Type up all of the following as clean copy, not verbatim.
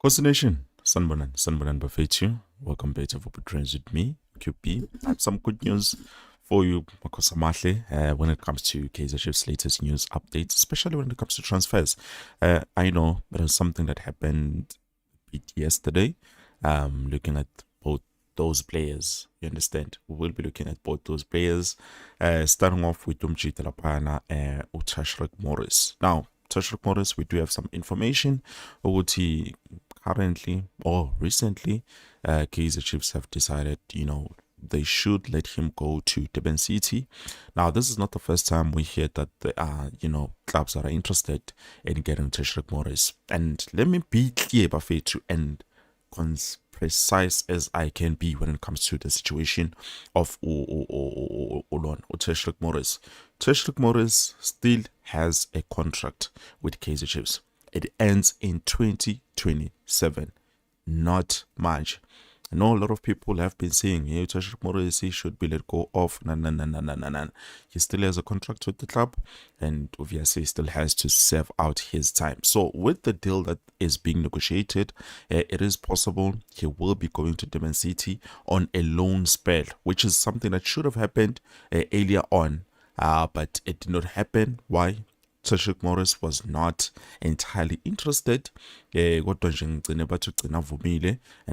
Cossa Nation, Sanbonan Bafetu. Welcome back to Football Trends with me, QP. I have some good news for you, Makosa Mahle, when it comes to Kaizer Chiefs' latest news updates, especially when it comes to transfers. I know there was something that happened a bit yesterday, looking at both those players. You understand? We will be looking at both those players, starting off with Dumji Talapana and Utashrik Morris. Now, Tashrik Morris, we do have some information. Uguti currently or recently, Kaizer Chiefs have decided, they should let him go to Durban City. Now, this is not the first time we hear that there are, clubs that are interested in getting Tashrik Morris. And let me be clear, Bafetu, and precise as I can be when it comes to the situation of Tashrik Morris. Tashrik Morris still has a contract with Kaizer Chiefs. It ends in 2027. Not much. I know a lot of people have been saying, hey, Tashrik Morris should be let go of. No. He still has a contract with the club, and obviously he still has to serve out his time. So with the deal that is being negotiated, it is possible he will be going to Durban City on a loan spell, which is something that should have happened earlier on, but it did not happen. Why? Tashrik Morris was not entirely interested. And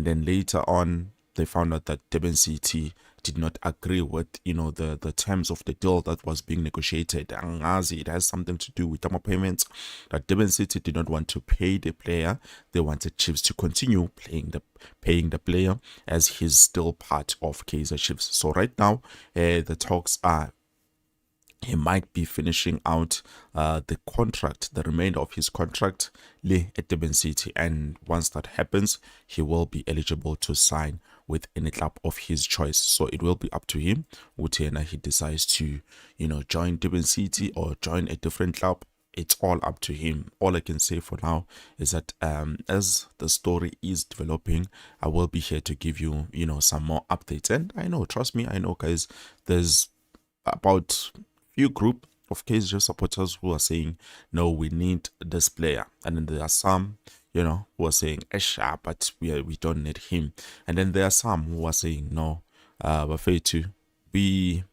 then later on, they found out that Durban City did not agree with, the terms of the deal that was being negotiated. It has something to do with payments that Durban City did not want to pay the player. They wanted Chiefs to continue paying the player as he's still part of Kaizer Chiefs. So right now, the talks are he might be finishing out the remainder of his contract at Durban City, and once that happens, he will be eligible to sign with any club of his choice. So it will be up to him. Utena, he decides to, join Durban City or join a different club. It's all up to him. All I can say for now is that as the story is developing, I will be here to give you, some more updates. And I know, trust me, I know, guys, there's about few group of Kaizer supporters who are saying, no, we need this player. And then there are some, who are saying, Esha, but we don't need him. And then there are some who are saying, no, we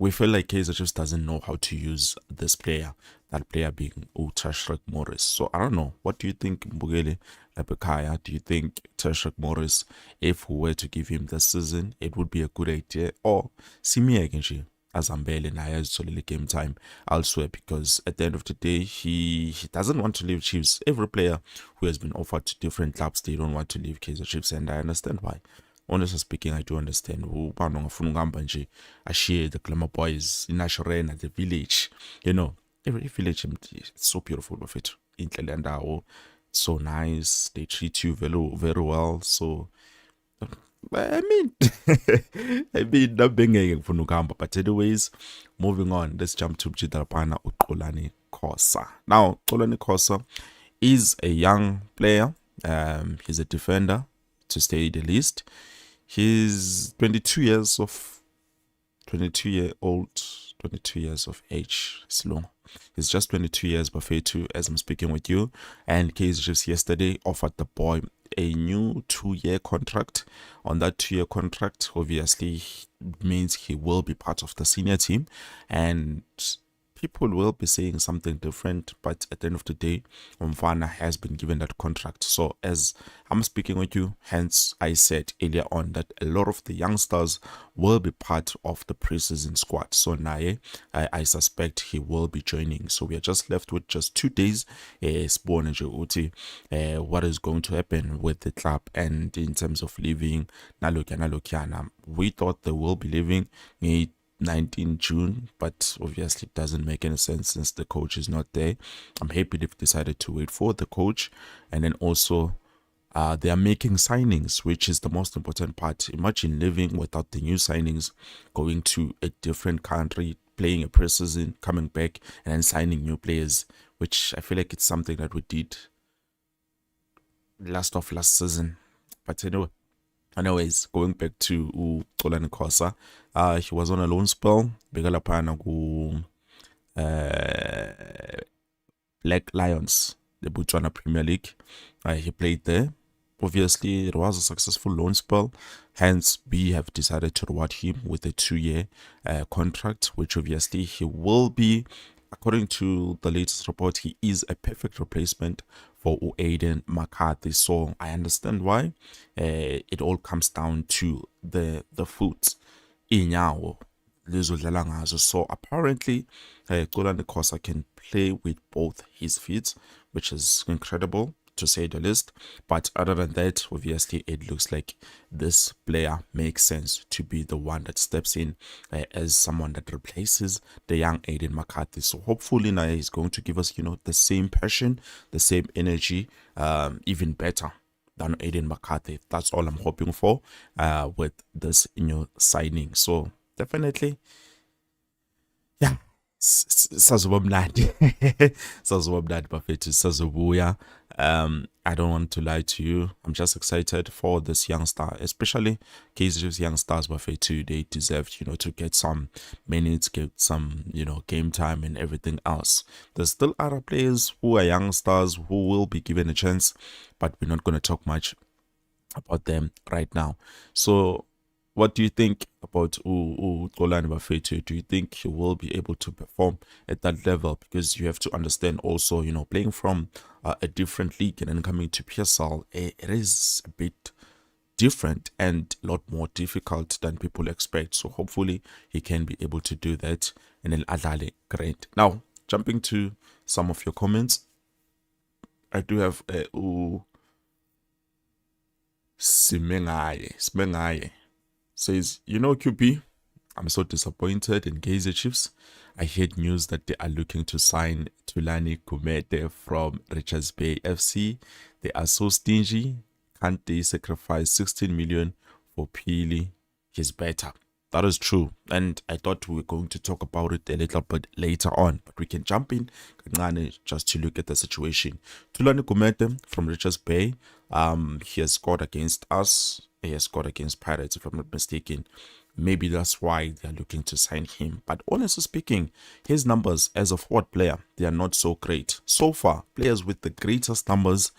feel like Kaizer just doesn't know how to use this player, that player being Tashrik Morris. So I don't know. What do you think, Mbugele Lebekaya? Do you think Tashrik Morris, if we were to give him this season, it would be a good idea? Or Simi Agenshi? Azambele naye azitholele game time elsewhere, because at the end of the day he doesn't want to leave Chiefs. Every player who has been offered to different clubs, they don't want to leave Kaizer Chiefs, and I understand why. Honestly speaking, I do understand. I share the Glamour Boys in Ashorena, the village. Every village is so beautiful with it. It's so nice. They treat you very, very well. So I mean, not being for Nugamba, but anyways, moving on, let's jump to Jidarapana Kani Kosa. Now, Kani Kosa is a young player. He's a defender, to say the least. He's 22 years of age. It's long. He's just 22 years, Bafetu, as I'm speaking with you. And Kaizer Chiefs yesterday offered the boy a new 2-year contract. On that 2-year contract, obviously, means he will be part of the senior team. And people will be saying something different, but at the end of the day, Mfana has been given that contract. So as I'm speaking with you, hence I said earlier on that a lot of the youngsters will be part of the preseason squad. So Naye, I suspect he will be joining. So we are just left with just 2 days. What is going to happen with the club, and in terms of leaving Nalokiana, we thought they will be leaving 19 June, but obviously it doesn't make any sense since the coach is not there. I'm happy they've decided to wait for the coach, and then also they are making signings, which is the most important part. Imagine living without the new signings, going to a different country, playing a preseason, coming back, and then signing new players, which I feel like it's something that we did last season. But anyway, anyways, going back to Kani Kosa, he was on a loan spell. Begalapana Black Lions the Botswana Premier League. He played there. Obviously, it was a successful loan spell. Hence, we have decided to reward him with a 2-year contract, which obviously he will be, according to the latest report, he is a perfect replacement for Aiden McCarthy. So I understand why. It all comes down to the foot. Inyawo lizodlala ngazo. So apparently Kani Kosa can play with both his feet, which is incredible to say the least. But other than that, obviously it looks like this player makes sense to be the one that steps in as someone that replaces the young Aiden McCarthy. So hopefully now he's going to give us, the same passion, the same energy, even better than Aiden McCarthy. That's all I'm hoping for with this signing. So definitely, yeah. Sazoba mnandi. Sazoba mnandi bafethu sazobuya. I don't want to lie to you. I'm just excited for this youngster, especially Kaizer's youngsters bafethu. They deserve, to get some minutes, get some, game time and everything else. There's still other players who are youngsters who will be given a chance, but we're not going to talk much about them right now. So what do you think about Xolani Bafethu? Do you think he will be able to perform at that level? Because you have to understand also, playing from a different league and then coming to PSL, it is a bit different and a lot more difficult than people expect. So hopefully he can be able to do that. And then Adale, great. Now, jumping to some of your comments, I do have Simengaye says, QP, I'm so disappointed in Kaizer Chiefs. I heard news that they are looking to sign Tulani Kumete from Richards Bay FC. They are so stingy. Can't they sacrifice 16 million for Pili? He's better. That is true. And I thought we were going to talk about it a little bit later on. But we can jump in just to look at the situation. Tulani Kumete from Richards Bay. He has scored against us. He has scored against Pirates, if I'm not mistaken. Maybe that's why they're looking to sign him. But honestly speaking, his numbers as a forward player, they are not so great. So far, players with the greatest numbers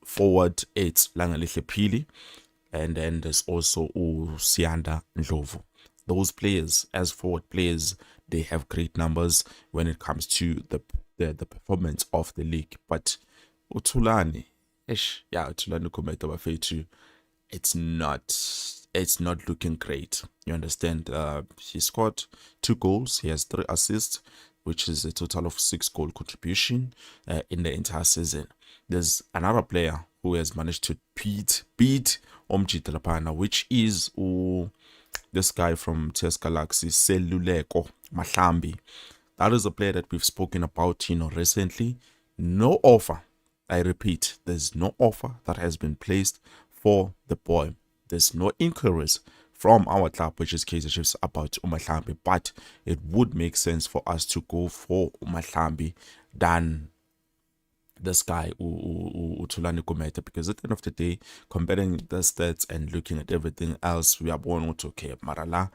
forward, it's Langalihle Pili. And then there's also Sianda Ndlovu. Those players, as forward players, they have great numbers when it comes to the performance of the league. But Utulani, Utulani Kumete Bafethu, it's not looking great. You understand? He scored 2 goals. He has 3 assists, which is a total of 6 goal contribution in the entire season. There's another player who has managed to beat Omjit Lapana, which is this guy from TS Galaxy, Seluleko Mahlambi. That is a player that we've spoken about, recently. No offer. I repeat, there's no offer that has been placed for the boy. There's no inquiries from our club, which is Kaizer Chiefs, about Mahlambi, but it would make sense for us to go for Mahlambi than this guy Tulani Kumete, because at the end of the day, comparing the stats and looking at everything else, we are born to okay, Marala,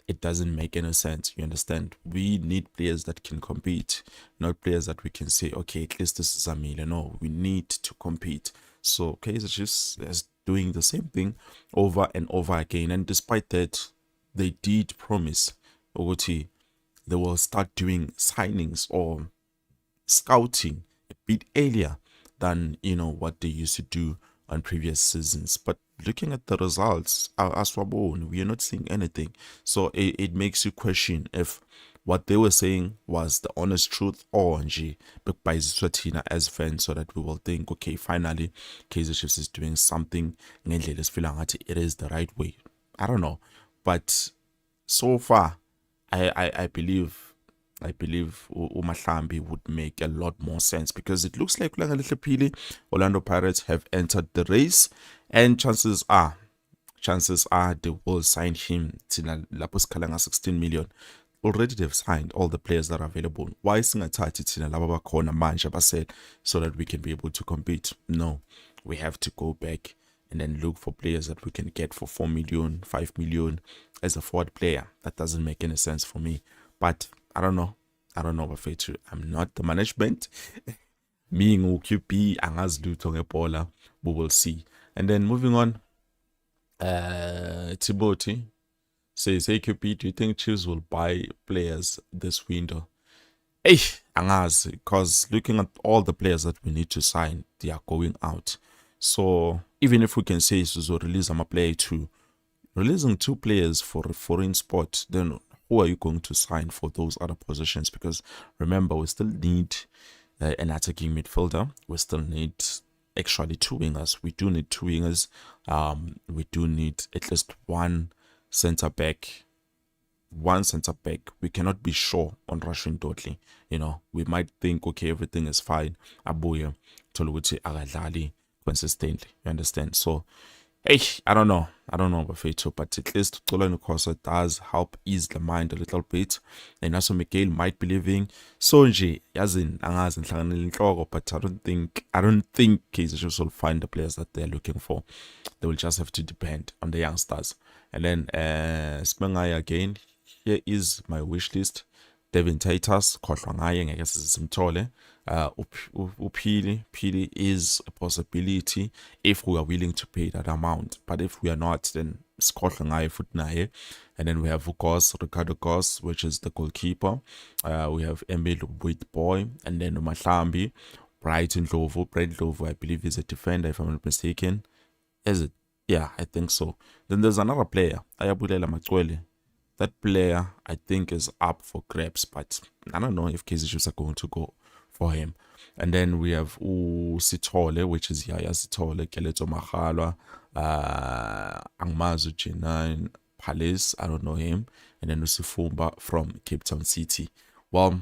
it doesn't make any sense. You understand? We need players that can compete, not players that we can say, okay, at least this is a million. No, we need to compete. So Kaizer Chiefs is doing the same thing over and over again. And despite that, they did promise Ogoti they will start doing signings or scouting a bit earlier than what they used to do on previous seasons. But looking at the results, as we are not seeing anything. So it makes you question if what they were saying was the honest truth or by Swatina as fans, so that we will think, okay, finally Kaizer Chiefs is doing something. It is the right way. I don't know. But so far, I believe Mahlambi would make a lot more sense, because it looks like Orlando Pirates have entered the race, and chances are they will sign him to 16 million. Already they've signed all the players that are available. Why singathathi thina laba bakhona manje basaid so that we can be able to compete? No, we have to go back and then look for players that we can get for 4 million, 5 million as a forward player. That doesn't make any sense for me. But I don't know, Bafethu. I'm not the management. Me QB angazi lutho ngebhola, we will see. And then moving on, Tiboti says, hey QB, do you think Chiefs will buy players this window? Hey, angazi, because looking at all the players that we need to sign, they are going out. So even if we can say so release a player to releasing 2 players for a foreign sport, then who are you going to sign for those other positions? Because remember, we still need an attacking midfielder. We still need actually 2 wingers. We do need 2 wingers. We do need at least one center back. We cannot be sure on Russian totally. We might think, okay, everything is fine. Abuye tolukuthi akadlali consistently. You understand? So hey, I don't know Bafethu, but at least Kani Kosa does help ease the mind a little bit. And also Miguel might be leaving. So nje yazini angazi nihlanganele inhloko, but I don't think Kaizer will find the players that they're looking for. They will just have to depend on the youngsters. And then Spengai again. Here is my wish list. Devin Titus, khohlwa ngaye ngeke sizimthole. Pili is a possibility if we are willing to pay that amount. But if we are not, then sikhohlwe ngaye futhi naye. And then we have Ricardo Goss, which is the goalkeeper. We have Emil Witboy, and then Mahlambi, Bright Ndlovu, I believe is a defender, if I'm not mistaken. Is it? Yeah, I think so. Then there's another player, Ayabulela Matswele. That player, I think, is up for grabs, but I don't know if Kaizer are going to go for him. And then we have Sithole, which is Yaya Sithole, Keleto Mahalwa, Angmazu Jenan Palace, I don't know him. And then Usifumba from Cape Town City. Well,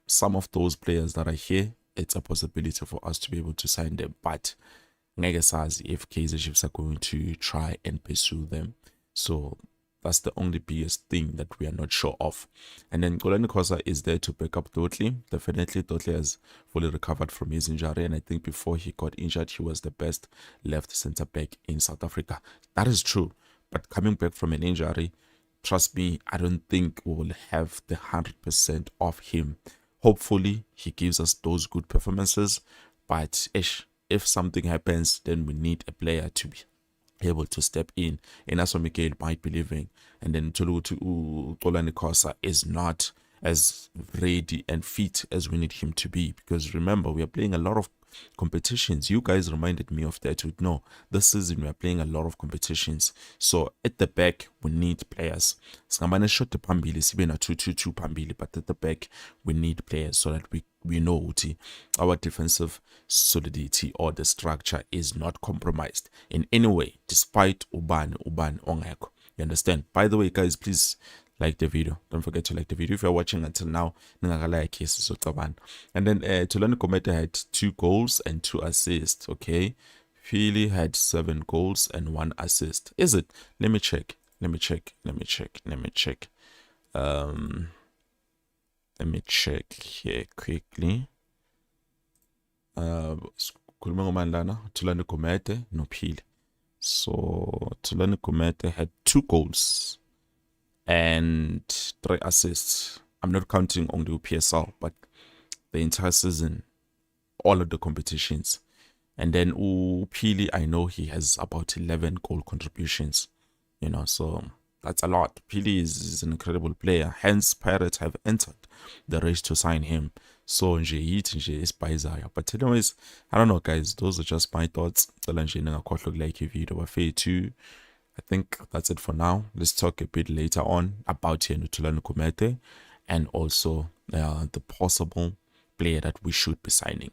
some of those players that are here, it's a possibility for us to be able to sign them, but ngeke sazi if Kaizer are going to try and pursue them. So that's the only biggest thing that we are not sure of. And then Kani Kosa is there to back up Dotli. Definitely, Dotli has fully recovered from his injury. And I think before he got injured, he was the best left center back in South Africa. That is true. But coming back from an injury, trust me, I don't think we will have the 100% of him. Hopefully, he gives us those good performances. But if something happens, then we need a player to be able to step in, and that's what Miguel might be leaving. And then Kani Kosa is not as ready and fit as we need him to be, because remember, we are playing a lot of competitions. You guys reminded me of that. No, this season we are playing a lot of competitions, so at the back we need players. Singabane shot the pambili sibe na 2-2-2 pambili, but at the back we need players so that we know our defensive solidity or the structure is not compromised in any way, despite ubani ongekho. You understand? By the way, guys, please like the video. Don't forget to like the video. If you're watching until now, and then Tulani Komete had 2 goals and 2 assists. Okay, Philly had 7 goals and 1 assist. Is it? Let me check. Let me check here quickly. Tulani Komete, no Philly. So Tulani Komete had 2 goals and 3 assists. I'm not counting on the PSL, but the entire season, all of the competitions. And then Pili, I know he has about 11 goal contributions, so that's a lot. Pili is an incredible player, hence Pirates have entered the race to sign him. So nje is Kaizer. But anyways, I don't know, guys, those are just my thoughts. I think that's it for now. Let's talk a bit later on about Tulani Komete and also the possible player that we should be signing.